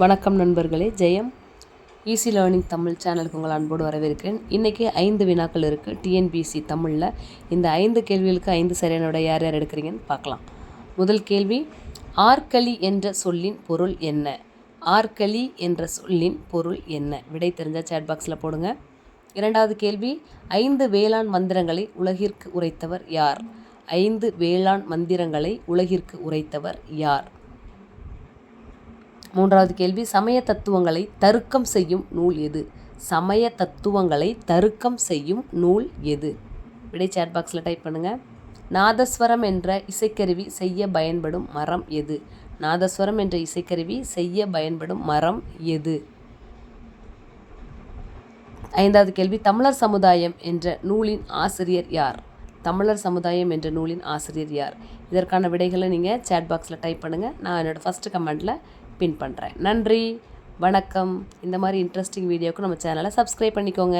வணக்கம் நண்பர்களே, ஜெயம் easy learning Tamil சேனலுக்கு உங்கள் அன்போடு வரவேற்கிறேன். இன்றைக்கி 5 வினாக்கள் இருக்குது டிஎன்பிசி தமிழில். இந்த 5 கேள்விகளுக்கு 5 சரியான விடை யார் யார் எடுக்கிறீங்கன்னு பார்க்கலாம். முதல் கேள்வி, ஆற்களி என்ற சொல்லின் பொருள் என்ன? ஆற்களி என்ற சொல்லின் பொருள் என்ன? விடை தெரிஞ்சால் சேட் பாக்ஸில் போடுங்க. இரண்டாவது கேள்வி, 5 வேளாண் மந்திரங்களை உலகிற்கு உரைத்தவர் யார்? 5 வேளாண் மந்திரங்களை உலகிற்கு உரைத்தவர் யார்? மூன்றாவது கேள்வி, சமய தத்துவங்களை தருக்கம் செய்யும் நூல் எது? சமய தத்துவங்களை தருக்கம் செய்யும் நூல் எது? விடை சேட் பாக்ஸில் டைப் பண்ணுங்கள். நாதஸ்வரம் என்ற இசைக்கருவி செய்ய பயன்படும் மரம் எது? நாதஸ்வரம் என்ற இசைக்கருவி செய்ய பயன்படும் மரம் எது? ஐந்தாவது கேள்வி, தமிழர் சமுதாயம் என்ற நூலின் ஆசிரியர் யார்? தமிழர் சமுதாயம் என்ற நூலின் ஆசிரியர் யார்? இதற்கான விடைகளை நீங்கள் சேட் பாக்ஸில் டைப் பண்ணுங்கள். நான் என்னோடய ஃபஸ்ட்டு கமெண்டில் பின் பண்ணுறேன். நன்றி, வணக்கம். இந்த மாதிரி இன்ட்ரெஸ்டிங் வீடியோவுக்கு நம்ம சேனலை சப்ஸ்கிரைப் பண்ணிக்கோங்க.